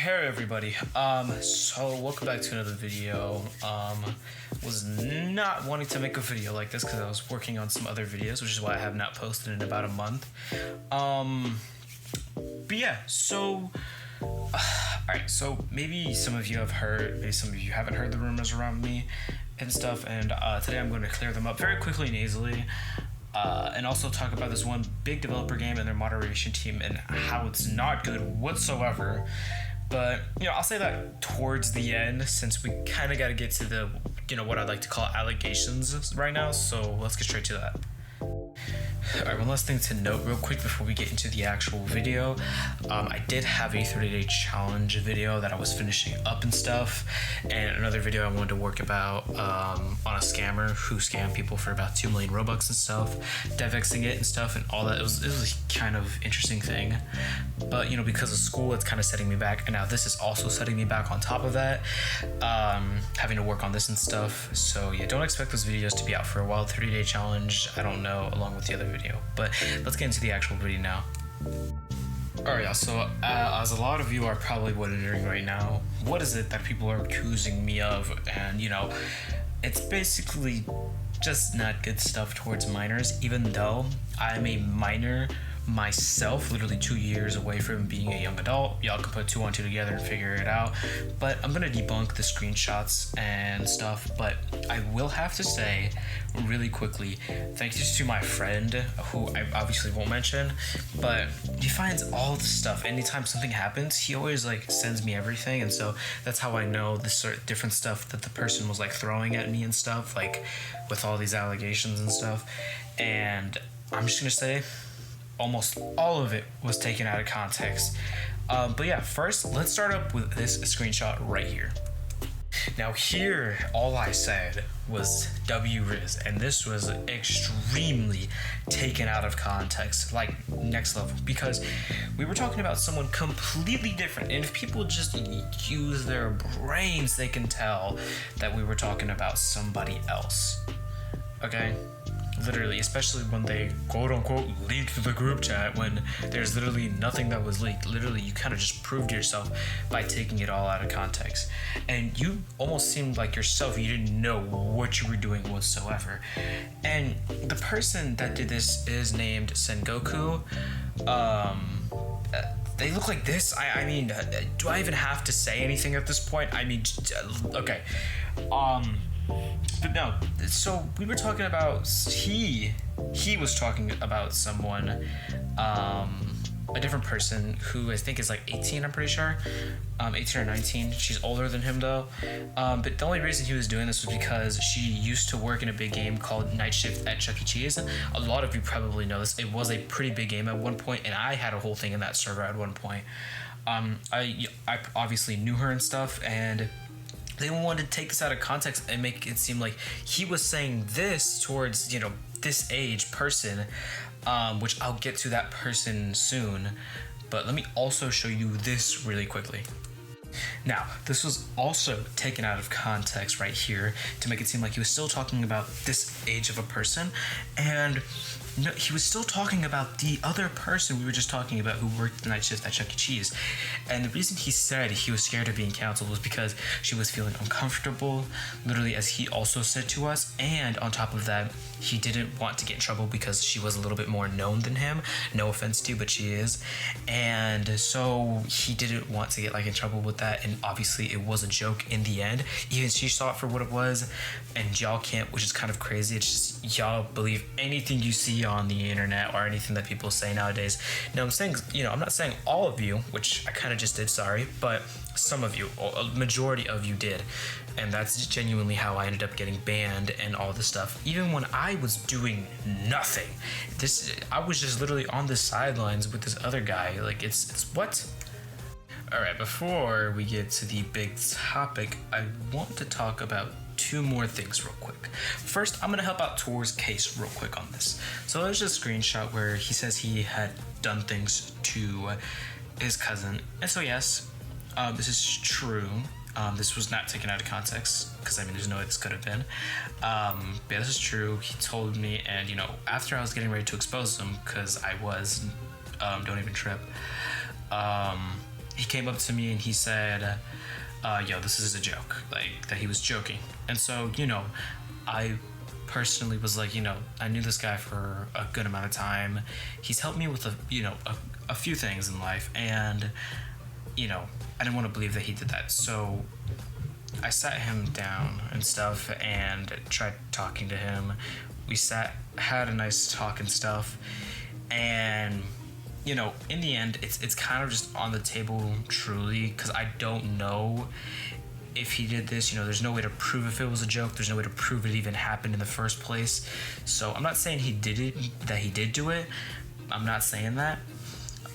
Hey everybody, so welcome back to another video. Was not wanting to make a video like this because I was working on some other videos, which is why I have not posted in about a month. But yeah, so alright, so maybe some of you have heard, maybe some of you haven't heard the rumors around me and stuff, and today I'm going to clear them up very quickly and easily. And also talk about this one big developer game and their moderation team and how it's not good whatsoever. But, you know, I'll say that towards the end, since we kind of got to get to the, what I'd like to call allegations right now. So let's get straight to that. Alright, one last thing to note real quick before we get into the actual video. I did have a 30-day challenge video that I was finishing up and stuff, and another video I wanted to work about on a scammer who scammed people for about 2 million Robux and stuff, devexing it and stuff and all that. It was a kind of interesting thing, but because of school it's kind of setting me back, and now this is also setting me back on top of that, having to work on this and stuff. So yeah, don't expect those videos to be out for a while. 30-day challenge, I don't know, along with the other video, but let's get into the actual video now. Alright, y'all, so as a lot of you are probably wondering right now, what is it that people are accusing me of? And it's basically just not good stuff towards minors, even though I'm a minor myself, literally 2 years away from being a young adult. Y'all can put 2 on 2 together and figure it out, but I'm gonna debunk the screenshots and stuff. But I will have to say really quickly, thank you to my friend, who I obviously won't mention, but he finds all the stuff. Anytime something happens, he always sends me everything, and so that's how I know the sort of different stuff that the person was throwing at me and stuff, with all these allegations and stuff. And I'm just gonna say almost all of it was taken out of context. But yeah, first let's start up with this screenshot right here. Now here, all I said was W-Riz, and this was extremely taken out of context, next level, because we were talking about someone completely different, and if people just use their brains, they can tell that we were talking about somebody else, okay? Literally, especially when they quote-unquote leaked the group chat, when there's literally nothing that was leaked. Literally, you kind of just proved yourself by taking it all out of context. And you almost seemed like yourself, you didn't know what you were doing whatsoever. And the person that did this is named Sengoku. They look like this. I mean, do I even have to say anything at this point? I mean, okay. But no, so we were talking about, he was talking about someone, a different person who I think is 18, I'm pretty sure, 18 or 19, she's older than him though, but the only reason he was doing this was because she used to work in a big game called Night Shift at Chuck E. Cheese. A lot of you probably know this. It was a pretty big game at one point, and I had a whole thing in that server at one point. I obviously knew her and stuff, and they wanted to take this out of context and make it seem like he was saying this towards, this age person, which I'll get to that person soon. But let me also show you this really quickly. Now, this was also taken out of context right here to make it seem like he was still talking about this age of a person, and no, he was still talking about the other person we were just talking about who worked the night shift at Chuck E. Cheese. And the reason he said he was scared of being canceled was because she was feeling uncomfortable, literally, as he also said to us. And on top of that, he didn't want to get in trouble because she was a little bit more known than him. No offense to you, but she is. And so he didn't want to get in trouble with that. And obviously it was a joke in the end. Even she saw it for what it was, and y'all can't, which is kind of crazy. It's just y'all believe anything you see on the internet or anything that people say nowadays. Now I'm saying, I'm not saying all of you, which I kind of just did, sorry, but some of you, a majority of you did. And that's genuinely how I ended up getting banned and all this stuff. Even when I was doing nothing, I was just literally on the sidelines with this other guy. It's what? Alright, before we get to the big topic, I want to talk about 2 more things real quick. First, I'm gonna help out Tor's case real quick on this. So there's a screenshot where he says he had done things to his cousin. And so yes, this is true. This was not taken out of context, because there's no way this could have been. But this is true. He told me, and after I was getting ready to expose him, because I was, don't even trip, he came up to me and he said, yo, this is a joke, like that he was joking. And so, I personally was like, I knew this guy for a good amount of time. He's helped me with a few things in life, and I didn't want to believe that he did that. So I sat him down and stuff and tried talking to him. We had a nice talk and stuff, and in the end, it's kind of just on the table, truly, because I don't know if he did this. There's no way to prove if it was a joke. There's no way to prove it even happened in the first place. So I'm not saying he did do it. I'm not saying that.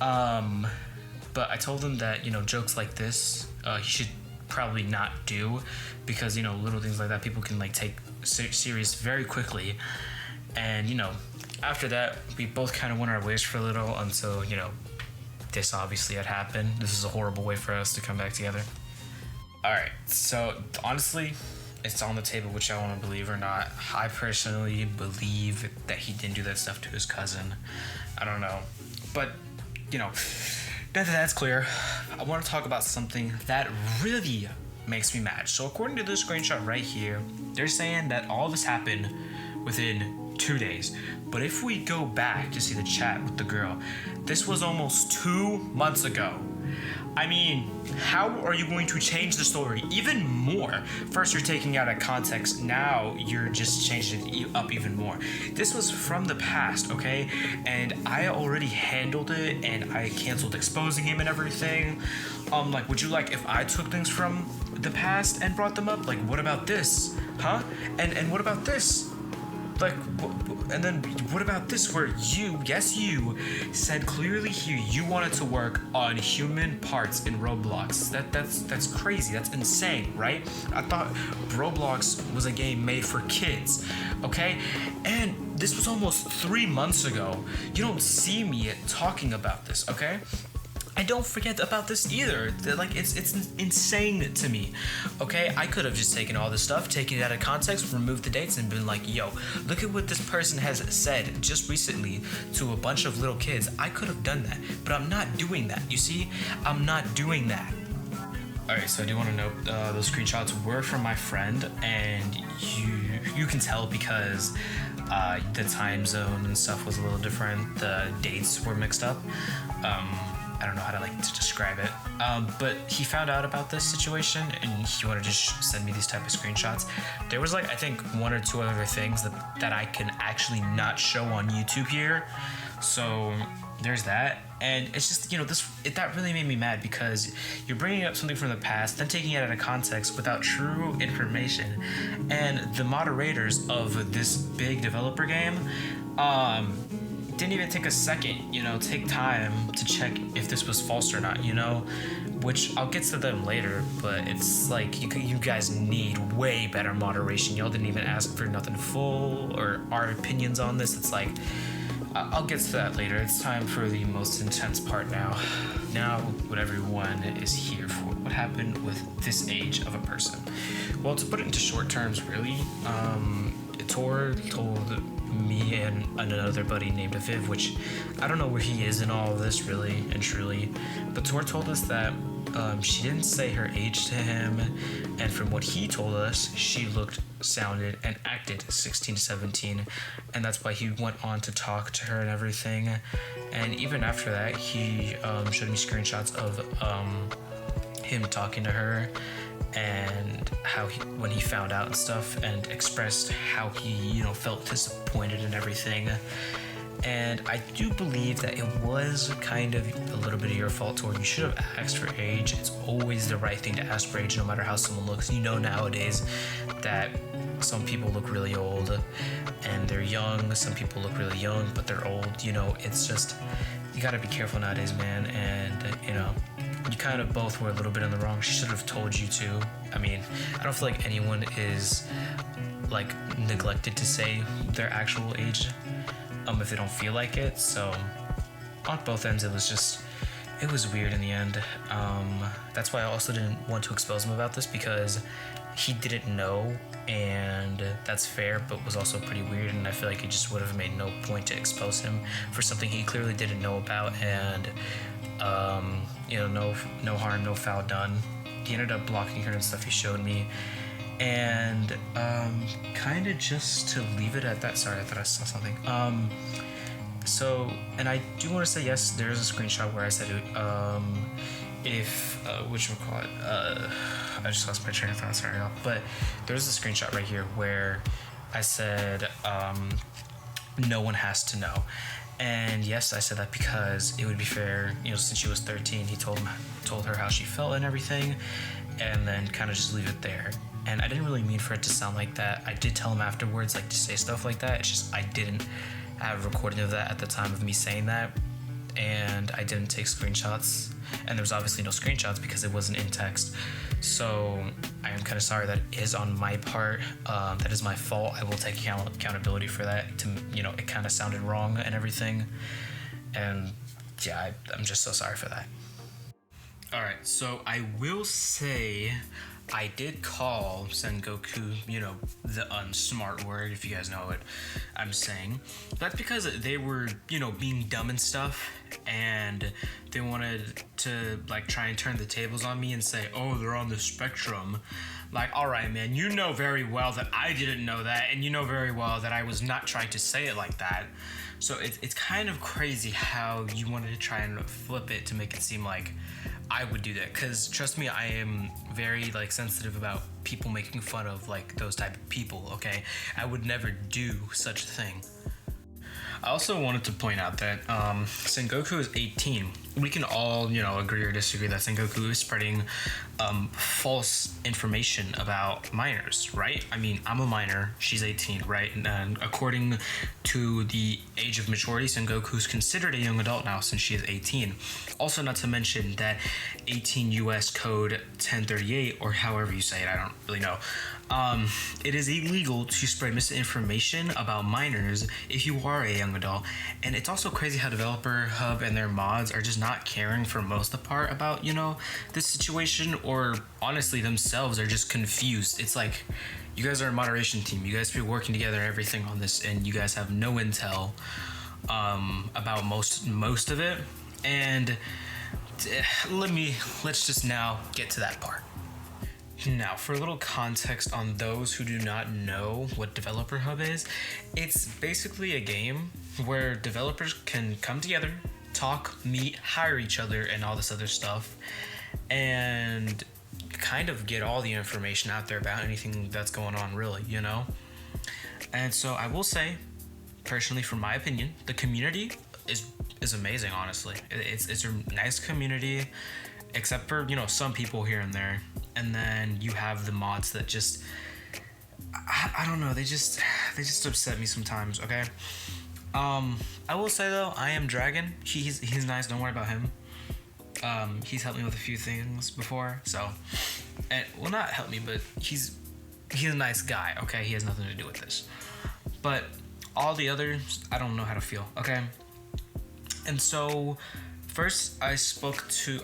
But I told him that, jokes like this, he should probably not do, because, little things like that, people can take serious very quickly. And, after that, we both kind of went our ways for a little until, this obviously had happened. This is a horrible way for us to come back together. Alright, so honestly, it's on the table which I want to believe or not. I personally believe that he didn't do that stuff to his cousin. I don't know. But, now that that's clear, I want to talk about something that really makes me mad. So according to this screenshot right here, they're saying that all this happened within 2 days. But if we go back to see the chat with the girl, this was almost 2 months ago. I mean, how are you going to change the story even more? First, you're taking out of context. Now, you're just changing it up even more. This was from the past, okay? And I already handled it, and I canceled exposing him and everything. Would you like if I took things from the past and brought them up? Like, what about this? Huh? And what about this? And then what about this, where you said clearly here you wanted to work on human parts in Roblox? That's crazy. That's insane, right? I thought Roblox was a game made for kids, okay? And this was almost 3 months ago. You don't see me talking about this, okay? And don't forget about this either. It's insane to me. Okay, I could have just taken all this stuff, taken it out of context, removed the dates, and been like, yo, look at what this person has said just recently to a bunch of little kids. I could have done that, but I'm not doing that. You see, I'm not doing that. Alright, so I do want to note those screenshots were from my friend, and you can tell because the time zone and stuff was a little different. The dates were mixed up. I don't know how to describe it, but he found out about this situation and he wanted to send me these type of screenshots. There was I think 1 or 2 other things that I can actually not show on YouTube here, so there's that. And it's just, that really made me mad, because you're bringing up something from the past, then taking it out of context without true information. And the moderators of this big developer game, didn't even take a second, take time to check if this was false or not, which I'll get to them later, but it's you guys need way better moderation. Y'all didn't even ask for nothing full or our opinions on this. It's I'll get to that later. It's time for the most intense part now. Now, what everyone is here for. What happened with this age of a person? Well, to put it into short terms, really, Tor told me and another buddy named Viv, which I don't know where he is in all of this, really and truly, but Tor told us that she didn't say her age to him, and from what he told us, she looked, sounded, and acted 16 to 17, and that's why he went on to talk to her and everything. And even after that, he showed me screenshots of him talking to her, and how when he found out and stuff, and expressed how he felt disappointed and everything. And I do believe that it was kind of a little bit of your fault, or you should have asked for age. It's always the right thing to ask for age, no matter how someone looks. Nowadays that some people look really old and they're young, some people look really young but they're old. It's just, you gotta be careful nowadays, man. And you kind of both were a little bit in the wrong. She should have told you to. I mean, I don't feel like anyone is neglected to say their actual age if they don't feel like it. So on both ends, it was weird in the end. That's why I also didn't want to expose him about this, because he didn't know, and that's fair, but was also pretty weird. And I feel like it just would have made no point to expose him for something he clearly didn't know about. And no harm, no foul done. He ended up blocking her and stuff he showed me. And kind of just to leave it at that. Sorry, I thought I saw something. So, and I do want to say, yes, there's a screenshot where I said if whatchamacallit, I just lost my train of thought, sorry y'all. But there's a screenshot right here where I said no one has to know. And yes, I said that because it would be fair, since she was 13, he told her how she felt and everything, and then kind of just leave it there. And I didn't really mean for it to sound like that. I did tell him afterwards, to say stuff like that. It's just I didn't have a recording of that at the time of me saying that, and I didn't take screenshots. And there was obviously no screenshots because it wasn't in text. So I am kind of sorry that is on my part. That is my fault. I will take accountability for that. It kind of sounded wrong and everything. And yeah, I'm just so sorry for that. All right, so I will say I did call Sengoku, the unsmart word, if you guys know what I'm saying. That's because they were, being dumb and stuff, and they wanted to, try and turn the tables on me and say, oh, they're on the spectrum. All right, man, you know very well that I didn't know that, and you know very well that I was not trying to say it like that. So it's kind of crazy how you wanted to try and flip it to make it seem like I would do that, because trust me, I am very sensitive about people making fun of those type of people. Okay, I would never do such a thing. I also wanted to point out that Sengoku is 18. We can all, agree or disagree that Sengoku is spreading false information about minors, right? I mean, I'm a minor, she's 18, right? And according to the age of majority, Sengoku is considered a young adult now since she is 18. Also, not to mention that 18 U.S. Code 1038, or however you say it, I don't really know. It is illegal to spread misinformation about minors if you are a young adult. And it's also crazy how Developer Hub and their mods are just not caring for most of the part about, this situation, or honestly themselves are just confused. It's like, you guys are a moderation team. You guys be working together and everything on this, and you guys have no intel about most of it. And let's just now get to that part. Now, for a little context on those who do not know what Developer Hub is, it's basically a game where developers can come together, talk, meet, hire each other, and all this other stuff, and kind of get all the information out there about anything that's going on, really, And so I will say, personally, from my opinion, the community is amazing, honestly. It's a nice community, except for, some people here and there. And then you have the mods that just, I don't know, they just upset me sometimes, okay? I will say though, I am Dragon. He's nice, don't worry about him. He's helped me with a few things before, so, and well, not help me, but he's a nice guy, okay? He has nothing to do with this. But all the others, I don't know how to feel, okay? And so first, I spoke to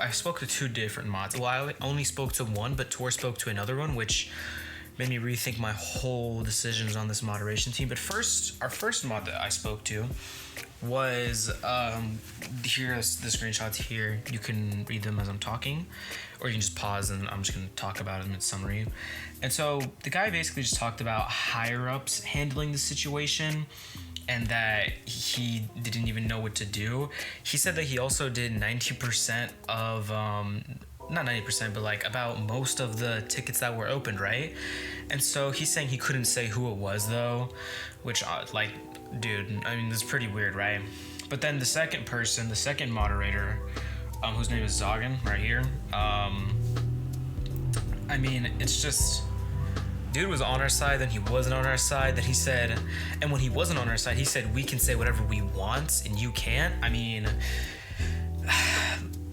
two different mods. Well, I only spoke to one, but Tor spoke to another one, which made me rethink my whole decisions on this moderation team. But first, our first mod that I spoke to was, here's the screenshots here. You can read them as I'm talking, or you can just pause and I'm just going to talk about them in summary. And so the guy basically just talked about higher-ups handling the situation, and that he didn't even know what to do. He said that he also did 90% of, not 90%, but about most of the tickets that were opened, right? And so he's saying he couldn't say who it was though, which dude, I mean, that's pretty weird, right? But then the second moderator, whose name is Zoggin, right here, I mean, it's just, dude was on our side, then he wasn't on our side, then he said, and when he wasn't on our side, he said we can say whatever we want and you can't. I mean,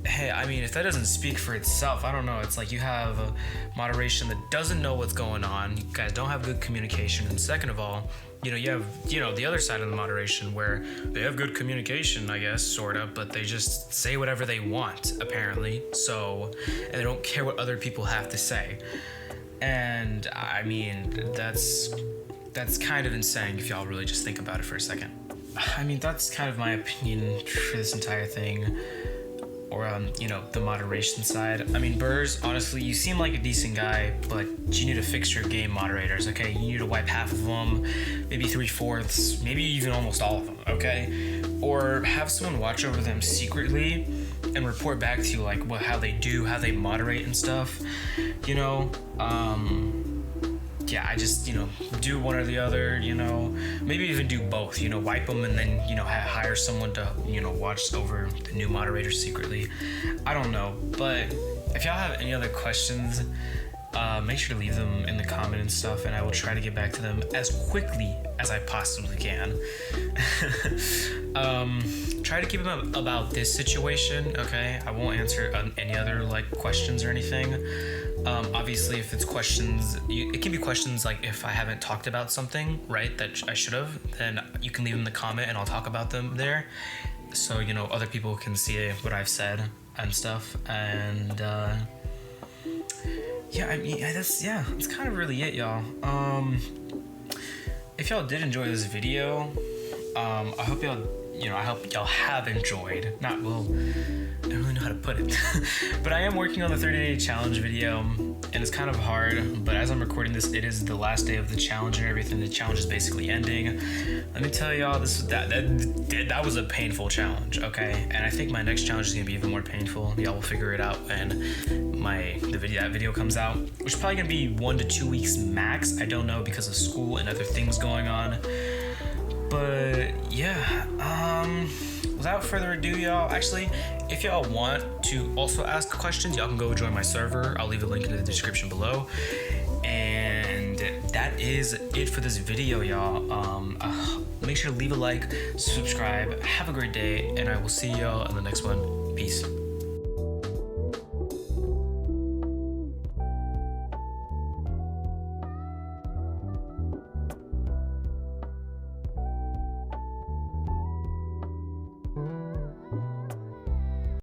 hey, if that doesn't speak for itself, I don't know. It's like you have a moderation that doesn't know what's going on. You guys don't have good communication. And second of all, you have, the other side of the moderation where they have good communication, I guess, sort of, but they just say whatever they want, apparently. So, and they don't care what other people have to say. And I mean, that's kind of insane if y'all really just think about it for a second. I mean, that's kind of my opinion for this entire thing. or you know, the moderation side. I mean, Burrs, honestly, you seem like a decent guy, but you need to fix your game moderators, okay? You need to wipe half of them, maybe 3/4, maybe even almost all of them, okay? Or have someone watch over them secretly and report back to you, like, how they do, how they moderate and stuff, you know? Yeah, I just, you know, do one or the other, you know, maybe even do both, you know, wipe them and then, you know, hire someone to, you know, watch over the new moderator secretly. I don't know, but if y'all have any other questions, make sure to leave them in the comment and stuff, and I will try to get back to them as quickly as I possibly can. Try to keep them about this situation, okay? I won't answer any other like questions or anything. Obviously, if it's questions, it can be questions like if I haven't talked about something, right, that I should have, then you can leave them in the comment and I'll talk about them there. So, you know, other people can see what I've said and stuff. And, yeah, I mean, that's kind of really it, y'all. If y'all did enjoy this video, I hope y'all have enjoyed. I don't really know how to put it. But I am working on the 30-day challenge video, and it's kind of hard, but as I'm recording this, it is the last day of the challenge and everything. The challenge is basically ending. Let me tell y'all, that was a painful challenge, okay? And I think my next challenge is gonna be even more painful. Y'all will figure it out when that video comes out, which is probably gonna be 1 to 2 weeks max. I don't know, because of school and other things going on. But yeah, without further ado, y'all, actually, if y'all want to also ask questions, y'all can go join my server. I'll leave a link in the description below. And that is it for this video, y'all. Make sure to leave a like, subscribe, have a great day, and I will see y'all in the next one. Peace.